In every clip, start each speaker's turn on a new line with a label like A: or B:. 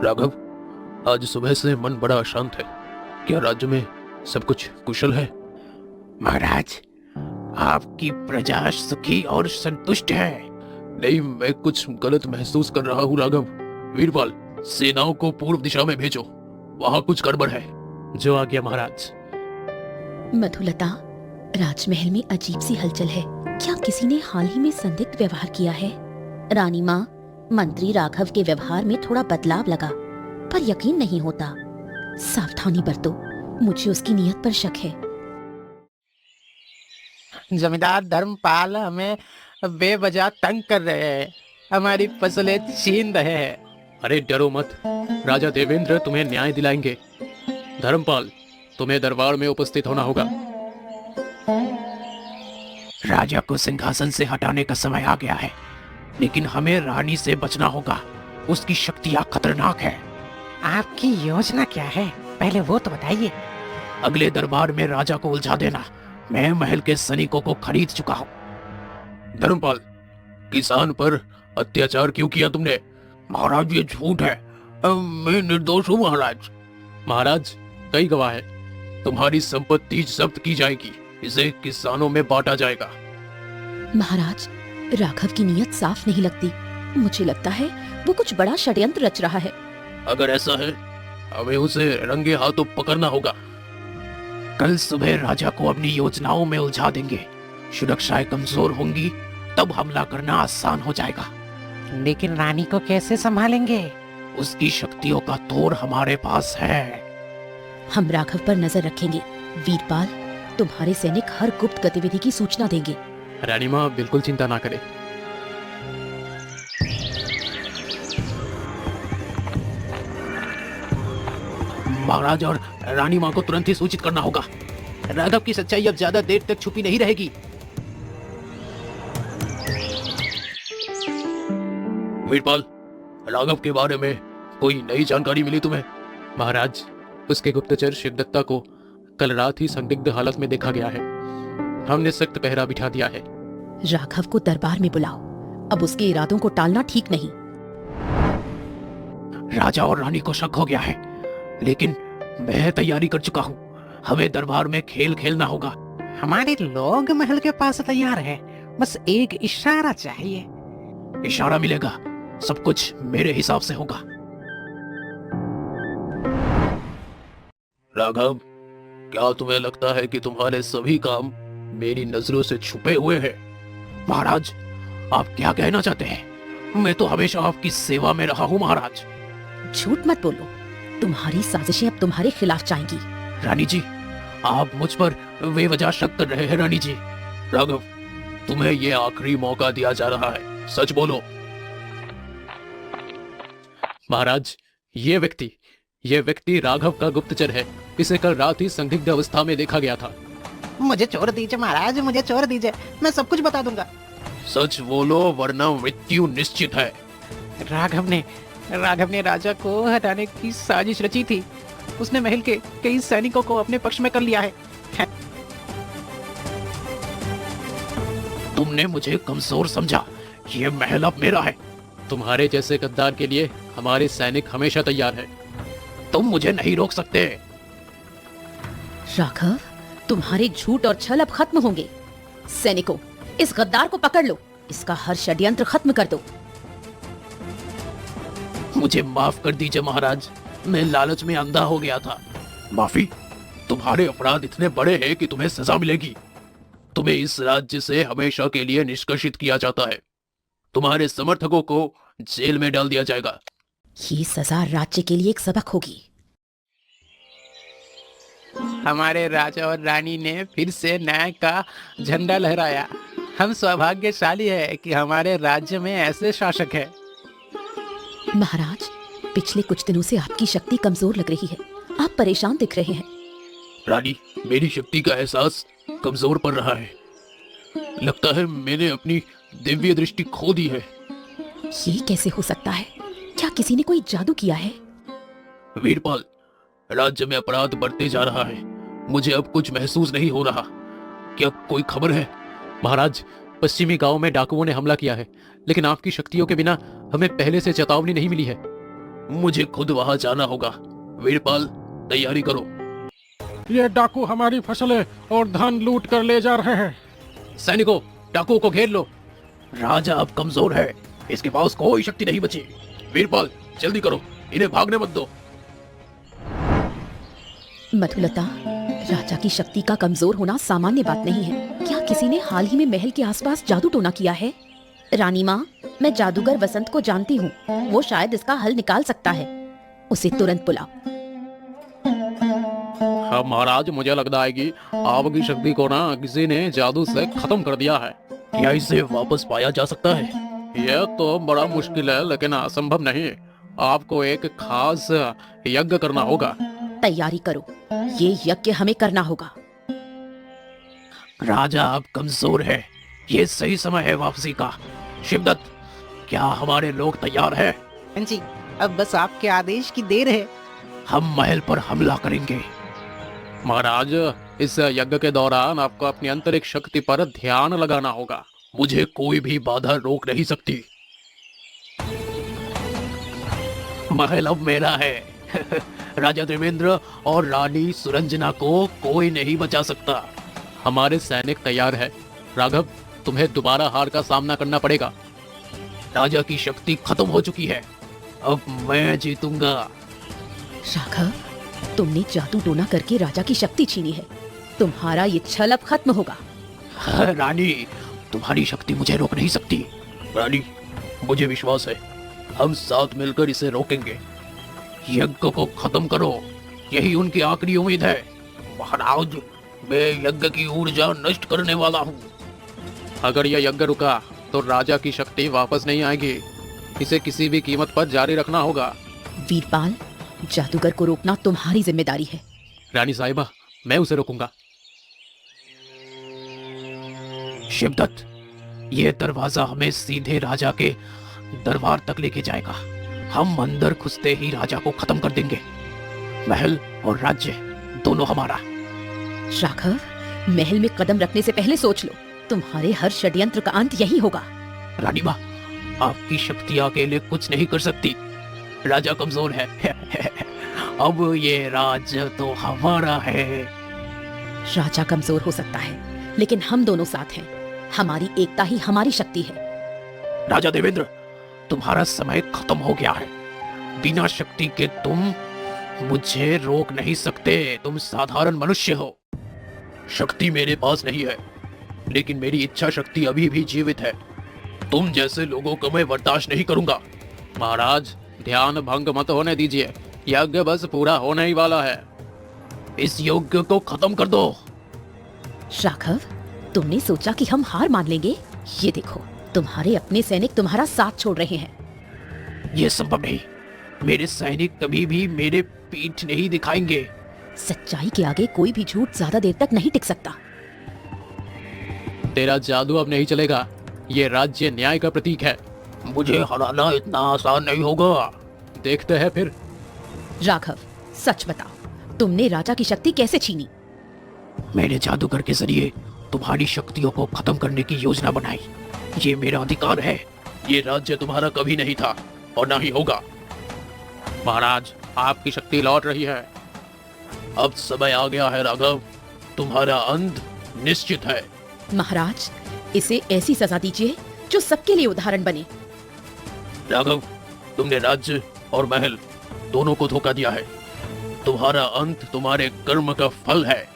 A: राघव, आज सुबह से मन बड़ा अशांत है। क्या राज्य में सब कुछ कुशल है?
B: महाराज, आपकी प्रजा सुखी और संतुष्ट है।
A: नहीं, मैं कुछ गलत महसूस कर रहा हूँ राघव। वीरपाल, सेनाओं को पूर्व दिशा में भेजो, वहां कुछ गड़बड़ है। जो आ गया महाराज।
C: मधुलता, राजमहल में अजीब सी हलचल है। क्या किसी ने हाल ही में संदिग्ध व्यवहार किया है? रानी माँ, मंत्री राघव के व्यवहार में थोड़ा बदलाव लगा, पर यकीन नहीं होता। सावधानी बरतो, मुझे उसकी नियत पर शक है।
B: जमींदार धर्मपाल हमें बेवजह तंग कर रहे हैं, हमारी फसलें छीन रहे हैं।
A: अरे डरो मत, राजा देवेंद्र तुम्हें न्याय दिलाएंगे। धर्मपाल, तुम्हें दरबार में उपस्थित होना होगा।
B: राजा को सिंहासन से हटाने का समय आ गया है, लेकिन हमें रानी से बचना होगा। उसकी शक्तियां खतरनाक है। आपकी योजना क्या है, पहले वो तो बताइए। अगले दरबार में राजा को उलझा देना। मैं महल के सैनिकों को खरीद चुका हूँ।
A: धर्मपाल, किसान पर अत्याचार क्यों किया तुमने?
B: महाराज, ये झूठ है। मैं निर्दोष हूँ महाराज।
A: महाराज, कई गवाह है। तुम्हारी संपत्ति जब्त की जाएगी, इसे किसानों में बांटा जाएगा।
C: महाराज, राघव की नीयत साफ नहीं लगती। मुझे लगता है वो कुछ बड़ा षड्यंत्र रच रहा है।
A: अगर ऐसा है, हमें उसे रंगे हाथों पकड़ना होगा।
B: कल सुबह राजा को अपनी योजनाओं में उलझा देंगे। सुरक्षाएं कमजोर होंगी, तब हमला करना आसान हो जाएगा। लेकिन रानी को कैसे संभालेंगे? उसकी शक्तियों का तोड़ हमारे पास है।
C: हम राघव पर नजर रखेंगे। वीरपाल, तुम्हारे सैनिक हर गुप्त गतिविधि की सूचना देंगे।
A: रानी माँ बिल्कुल चिंता ना करे।
B: महाराज और रानी माँ को तुरंत ही सूचित करना होगा। राघव की सच्चाई अब ज्यादा देर तक छुपी नहीं रहेगी।
A: वीरपाल, राघव के बारे में कोई नई जानकारी मिली तुम्हें? महाराज, उसके गुप्तचर शिवदत्ता को कल रात ही संदिग्ध हालत में देखा गया है। हमने सख्त पहरा बिठा दिया है।
C: राघव को दरबार में बुलाओ। अब उसके इरादों को टालना ठीक नहीं।
B: राजा और रानी को शक हो गया है, लेकिन मैं तैयारी कर चुका हूँ। हमें दरबार में खेल खेलना होगा। हमारे लोग महल के पास तैयार हैं, बस एक इशारा चाहिए। इशारा मिलेगा, सब कुछ मेरे हिसाब से होगा।
A: राघव, क्या तुम्हें लगता है कि तुम्हारे सभी काम मेरी नजरों से छुपे हुए हैं?
B: महाराज, आप क्या कहना चाहते हैं? मैं तो हमेशा आपकी सेवा में रहा हूँ महाराज।
C: झूठ मत बोलो, तुम्हारी साजिशें अब तुम्हारे खिलाफ जाएंगी।
B: रानी जी, आप मुझ पर बेवजह शक कर रहे हैं। रानी जी,
A: राघव, तुम्हें ये आखिरी मौका दिया जा रहा है, सच बोलो। महाराज, ये व्यक्ति राघव का गुप्तचर है। इसे कल रात ही संदिग्ध अवस्था में देखा गया था।
B: मुझे छोड़ दीजिए महाराज, मुझे छोड़ दीजिए, मैं सब कुछ बता दूंगा।
A: सच बोलो, वरना मृत्यु निश्चित है।
B: राघव ने राजा को हटाने की साजिश रची थी। उसने महल के कई सैनिकों को अपने पक्ष में कर लिया है। तुमने मुझे कमजोर समझा। ये महल अब मेरा है।
A: तुम्हारे जैसे गद्दार के लिए हमारे सैनिक हमेशा तैयार हैं।
B: तुम मुझे नहीं रोक सकते।
C: राघव, तुम्हारे झूठ और छल अब खत्म होंगे। सैनिकों, इस गद्दार को पकड़ लो। इसका हर षड्यंत्र खत्म कर दो।
B: मुझे माफ कर दीजिए महाराज, मैं लालच में अंधा हो गया था।
A: माफी? तुम्हारे अपराध इतने बड़े हैं कि तुम्हें सजा मिलेगी। तुम्हें इस राज्य से हमेशा के लिए निष्कासित किया जाता है। तुम्हारे समर्थकों को जेल में डाल दिया जाएगा।
C: ये सजा राज्य के लिए एक सबक होगी।
B: हमारे राजा और रानी ने फिर से न्याय का झंडा लहराया। हम सौभाग्यशाली है कि हमारे राज्य में ऐसे शासक है।
C: महाराज, पिछले कुछ दिनों से आपकी शक्ति कमजोर लग रही है। आप परेशान दिख रहे हैं।
A: रानी, मेरी शक्ति का एहसास कमजोर पड़ रहा है। लगता है मैंने अपनी दिव्य दृष्टि खो दी है।
C: ये कैसे हो सकता है? क्या किसी ने कोई जादू किया है?
A: वीरपाल, राज्य में अपराध बढ़ते जा रहा है। मुझे अब कुछ महसूस नहीं हो रहा। क्या कोई खबर है? महाराज, पश्चिमी गांव में डाकुओं ने हमला किया है, लेकिन आपकी शक्तियों के बिना हमें पहले से चेतावनी नहीं मिली है। मुझे खुद वहां जाना होगा। वीरपाल, तैयारी करो।
D: ये डाकू हमारी फसलें और धान लूट कर ले जा रहे हैं।
A: सैनिकों, डाकुओं को घेर लो। राजा अब कमजोर है, इसके पास कोई शक्ति नहीं बची। वीरपाल, जल्दी करो, इन्हें भागने मत दो।
C: मधुलता, राजा की शक्ति का कमजोर होना सामान्य बात नहीं है। क्या किसी ने हाल ही में महल के आसपास जादू टोना किया है? रानी माँ, मैं जादूगर वसंत को जानती हूँ, वो शायद इसका हल निकाल सकता है। उसे तुरंत बुलाओ।
A: हाँ महाराज, मुझे लगता है कि आपकी शक्ति को ना किसी ने जादू से खत्म कर दिया है। क्या इसे वापस पाया जा सकता है? यह तो बड़ा मुश्किल है, लेकिन असंभव नहीं। आपको एक खास यज्ञ करना होगा।
C: तैयारी करो, ये यज्ञ हमें करना होगा।
B: राजा अब कमजोर है, ये सही समय है वापसी का। शिवदत्त, क्या हमारे लोग तैयार हैं?
E: हाँ जी, अब बस आपके आदेश की देर है।
B: हम महल पर हमला करेंगे।
A: महाराज, इस यज्ञ के दौरान आपको अपनी आंतरिक शक्ति पर ध्यान लगाना होगा। मुझे कोई भी बाधा रोक नहीं सकती।
B: महल अब मेरा है। राजा देवेंद्र और रानी सुरंजना को कोई नहीं बचा सकता।
A: हमारे सैनिक तैयार है। राघव, तुम्हें दोबारा हार का सामना करना पड़ेगा।
B: राजा की शक्ति खत्म हो चुकी है, अब मैं जीतूंगा।
C: राघव, तुमने जादू टोना करके राजा की शक्ति छीनी है। तुम्हारा ये छल अब खत्म होगा।
B: रानी, तुम्हारी शक्ति मुझे रोक नहीं सकती।
A: रानी, मुझे विश्वास है, हम साथ मिलकर इसे रोकेंगे।
B: यज्ञ को खत्म करो, यही उनकी आखिरी उम्मीद है। महाराज, मैं यज्ञ की ऊर्जा नष्ट करने वाला हूँ।
A: अगर यह यज्ञ रुका तो राजा की शक्ति वापस नहीं आएगी। इसे किसी भी कीमत पर जारी रखना होगा।
C: वीरपाल, जादूगर को रोकना तुम्हारी जिम्मेदारी है।
A: रानी साहिबा, मैं उसे रोकूंगा।
B: शिवदत्त, ये दरवाजा हमें सीधे राजा के दरबार तक लेके जाएगा। हम अंदर घुसते ही राजा को खत्म कर देंगे। महल और राज्य दोनों हमारा।
C: राघव, महल में कदम रखने से पहले सोच लो, तुम्हारे हर षड्यंत्र का अंत यही होगा।
B: रानी माँ, आपकी शक्ति अकेले कुछ नहीं कर सकती। राजा कमजोर है। अब ये राज्य तो हमारा है।
C: राजा कमजोर हो सकता है, लेकिन हम दोनों साथ हैं। हमारी एकता ही हमारी शक्ति है।
B: राजा देवेंद्र, तुम्हारा समय खत्म हो गया है। बिना शक्ति के तुम मुझे रोक नहीं सकते। तुम साधारण मनुष्य हो।
A: शक्ति मेरे पास नहीं है, लेकिन मेरी इच्छा शक्ति अभी भी जीवित है। तुम जैसे लोगों को मैं बर्दाश्त नहीं करूंगा। महाराज, ध्यान भंग मत होने दीजिए। यज्ञ बस पूरा होने ही वाला है।
B: इस यज्ञ को खत्म कर दो।
C: राघव, तुमने सोचा कि हम हार मान लेंगे? ये देखो, तुम्हारे अपने सैनिक तुम्हारा साथ छोड़ रहे हैं।
B: ये संभव नहीं। मेरे सैनिक कभी भी मेरे पीठ नहीं दिखाएंगे।
C: सच्चाई के आगे कोई भी झूठ ज्यादा देर तक नहीं टिक सकता।
A: तेरा जादू अब नहीं चलेगा। ये राज्य न्याय का प्रतीक है।
B: मुझे हराना इतना आसान नहीं होगा।
A: देखते हैं फिर।
C: राघव, सच बताओ, तुमने राजा की शक्ति कैसे छीनी?
B: मैंने जादूगर के जरिए तुम्हारी शक्तियों को खत्म करने की योजना बनाई। ये मेरा अधिकार है।
A: ये राज्य तुम्हारा कभी नहीं था और ना ही होगा। महाराज, आपकी शक्ति लौट रही है। अब समय आ गया है राघव, तुम्हारा अंत निश्चित है।
C: महाराज, इसे ऐसी सजा दीजिए जो सबके लिए उदाहरण बने।
A: राघव, तुमने राज्य और महल दोनों को धोखा दिया है। तुम्हारा अंत तुम्हारे कर्म का फल है।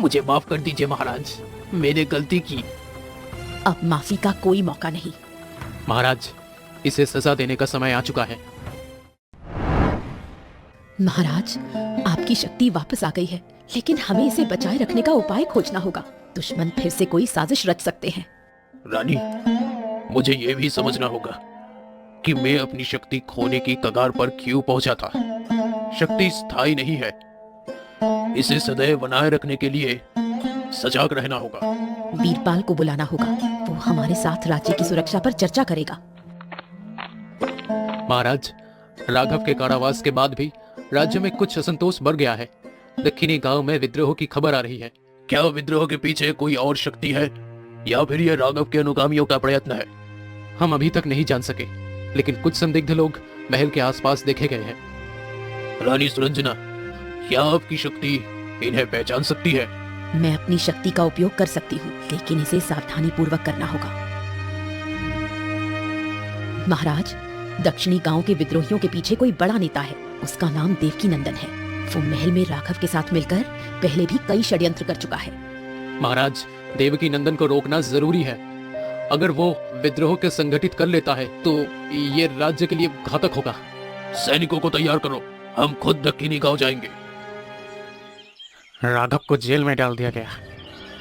B: मुझे माफ कर दीजिए महाराज, मैंने गलती की।
C: अब माफी का कोई मौका नहीं।
A: महाराज, इसे सजा देने का समय आ चुका है।
C: महाराज, आपकी शक्ति वापस आ गई है, लेकिन हमें इसे बचाए रखने का उपाय खोजना होगा। दुश्मन फिर से कोई साजिश रच सकते हैं।
A: रानी, मुझे यह भी समझना होगा कि मैं अपनी शक्ति खोने की कगार पर क्यों पहुंचा था। शक्ति स्थायी नहीं है। इसे सदैव बनाए रखने के लिए सजग रहना होगा।
C: वीरपाल को बुलाना होगा, वो हमारे साथ राज्य की सुरक्षा पर चर्चा करेगा।
A: महाराज, राघव के कारावास के बाद भी राज्य में कुछ असंतोष बढ़ गया है। दक्षिणी गांव में विद्रोह की खबर आ रही है। क्या विद्रोह के पीछे कोई और शक्ति है या फिर यह राघव के अनुगामियों का प्रयत्न है? हम अभी तक नहीं जान सके, लेकिन कुछ संदिग्ध लोग महल के आसपास देखे गए हैं। रानी सुरंजना, क्या आपकी शक्ति इन्हें पहचान सकती है?
C: मैं अपनी शक्ति का उपयोग कर सकती हूँ, लेकिन इसे सावधानी पूर्वक करना होगा। महाराज, दक्षिणी गांव के विद्रोहियों के पीछे कोई बड़ा नेता है। उसका नाम देवकी नंदन है। वो महल में राघव के साथ मिलकर पहले भी कई षड्यंत्र कर चुका है।
A: महाराज, देवकी नंदन को रोकना जरूरी है। अगर वो विद्रोह के संगठित कर लेता है तो ये राज्य के लिए घातक होगा। सैनिकों को तैयार करो, हम खुद दक्षिणी गांव जाएंगे।
B: राघव को जेल में डाल दिया गया,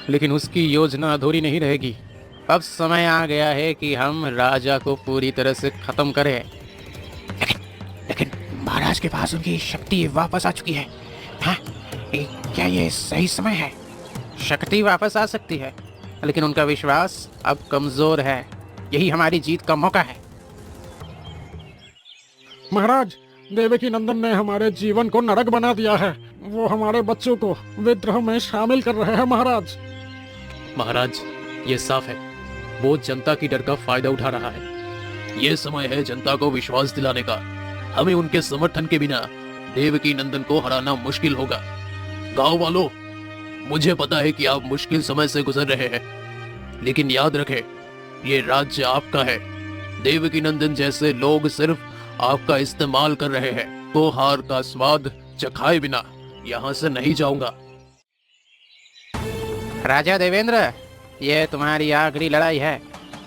B: लेकिन उसकी योजना अधूरी नहीं रहेगी। अब समय आ गया है कि हम राजा को पूरी तरह से खत्म करें। लेकिन महाराज के पास उनकी शक्ति वापस आ चुकी है। हाँ, क्या ये सही समय है? शक्ति वापस आ सकती है, लेकिन उनका विश्वास अब कमजोर है। यही हमारी जीत का मौका है।
D: महाराज, देवकी नंदन ने हमारे जीवन को नरक बना दिया है। वो हमारे बच्चों को विद्रोह में शामिल कर रहे हैं। महाराज,
A: महाराज, ये साफ है वो जनता की डर का फायदा उठा रहा है। ये समय है जनता को विश्वास दिलाने का। हमें उनके समर्थन के बिना देवकी नंदन को हराना मुश्किल होगा। गांव वालों, मुझे पता है कि आप मुश्किल समय से गुजर रहे हैं, लेकिन याद रखें, ये राज्य आपका है। देवकी नंदन जैसे लोग सिर्फ आपका इस्तेमाल कर रहे हैं। तो हार का स्वाद चखाए बिना यहाँ से नहीं जाऊंगा।
B: राजा देवेंद्र, ये तुम्हारी आखिरी लड़ाई है।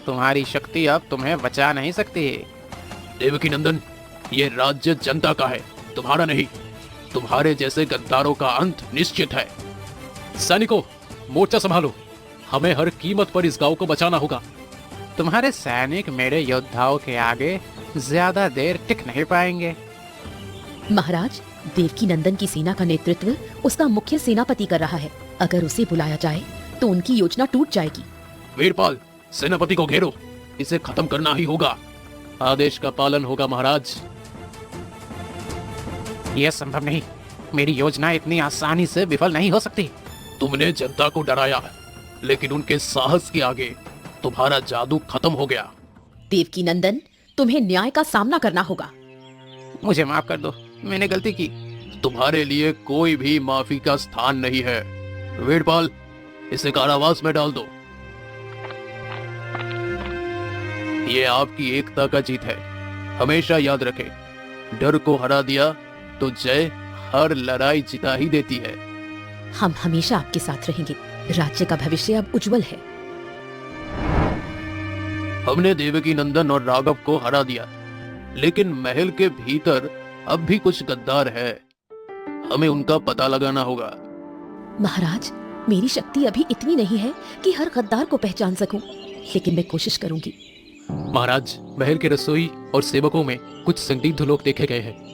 B: तुम्हारी शक्ति अब तुम्हें बचा नहीं सकती।
A: देवकी नंदन, ये राज्य जनता का है, तुम्हारा नहीं। तुम्हारे जैसे गद्दारों का अंत निश्चित है। सैनिकों, मोर्चा संभालो। हमें हर कीमत पर इस गांव को बचाना होगा।
B: तुम्हारे सैनिक मेरे योद्धाओं के आगे ज्यादा देर टिक नहीं पाएंगे।
C: महाराज, देवकी नंदन की सेना का नेतृत्व उसका मुख्य सेनापति कर रहा है। अगर उसे बुलाया जाए तो उनकी योजना टूट जाएगी।
A: वीरपाल, सेनापति को घेरो। इसे खत्म करना ही होगा। आदेश का पालन होगा महाराज।
B: यह संभव नहीं। मेरी योजना इतनी आसानी से विफल नहीं हो सकती।
A: तुमने जनता को डराया, लेकिन उनके साहस के आगे तुम्हारा जादू खत्म हो गया।
C: देवकी नंदन, तुम्हें न्याय का सामना करना होगा।
B: मुझे माफ कर दो, मैंने गलती की।
A: तुम्हारे लिए कोई भी माफी का स्थान नहीं है। वीरपाल, इसे कारावास में डाल दो। ये आपकी एकता का जीत है। हमेशा याद रखें, डर को हरा दिया तो जय हर लड़ाई जिता ही देती है।
C: हम हमेशा आपके साथ रहेंगे। राज्य का भविष्य अब उज्जवल है।
A: हमने देवकी नंदन और राघव को हरा दिया, लेकिन महल के भीतर अब भी कुछ गद्दार है। हमें उनका पता लगाना होगा।
C: महाराज, मेरी शक्ति अभी इतनी नहीं है कि हर गद्दार को पहचान सकूं, लेकिन मैं कोशिश करूंगी।
A: महाराज, महल के रसोई और सेवकों में कुछ संदिग्ध लोग देखे गए हैं।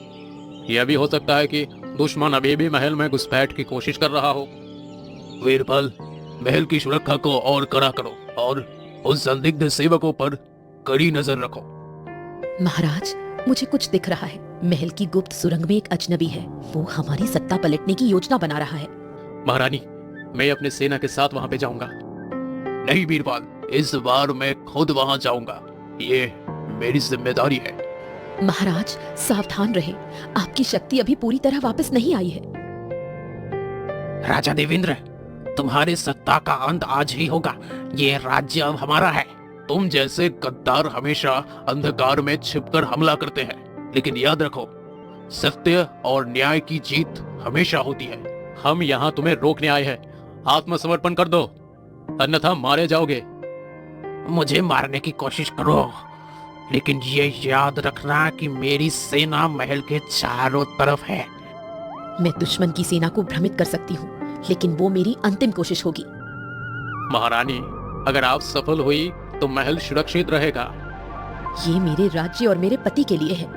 A: यह भी हो सकता है कि दुश्मन अभी भी महल में घुसपैठ की कोशिश कर रहा हो। वीरपाल, महल की सुरक्षा को और कड़ा करो और उन संदिग्ध सेवकों पर कड़ी नजर रखो।
C: महाराज, मुझे कुछ दिख रहा है। महल की गुप्त सुरंग में एक अजनबी है। वो हमारी सत्ता पलटने की योजना बना रहा है।
A: महारानी, मैं अपने सेना के साथ वहां पे जाऊंगा। नहीं वीरपाल, इस बार मैं खुद वहां जाऊंगा। ये मेरी जिम्मेदारी है।
C: महाराज, सावधान रहें। आपकी शक्ति अभी पूरी तरह वापस नहीं आई है।
B: राजा देवेंद्र, तुम्हारी सत्ता का अंत आज ही होगा। ये राज्य अब हमारा है।
A: तुम जैसे गद्दार हमेशा अंधकार में छिपकर हमला करते हैं, लेकिन याद रखो, सत्य और न्याय की जीत हमेशा होती है। हम यहाँ तुम्हें रोकने आए हैं। आत्मसमर्पण कर दो, अन्यथा मारे जाओगे।
B: मुझे मारने की कोशिश करो, लेकिन ये याद रखना कि मेरी सेना महल के चारों तरफ है।
C: मैं दुश्मन की सेना को भ्रमित कर सकती हूँ, लेकिन वो मेरी अंतिम कोशिश होगी।
A: महारानी, अगर आप सफल हुई तो महल सुरक्षित रहेगा।
C: ये मेरे राज्य और मेरे पति के लिए है।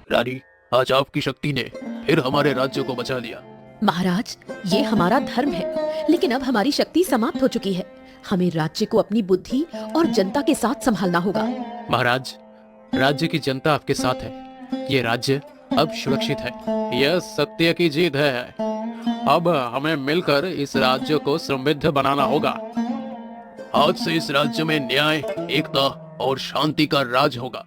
A: रानी, आज आपकी शक्ति ने फिर हमारे राज्य को बचा लिया।
C: महाराज, ये हमारा धर्म है, लेकिन अब हमारी शक्ति समाप्त हो चुकी है। हमें राज्य को अपनी बुद्धि और जनता के साथ संभालना होगा।
A: महाराज, राज्य की जनता आपके साथ है। ये राज्य अब सुरक्षित है। यह सत्य की जीत है। अब हमें मिलकर इस राज्य को समृद्ध बनाना होगा। आज से इस राज्य में न्याय, एकता और शांति का राज होगा।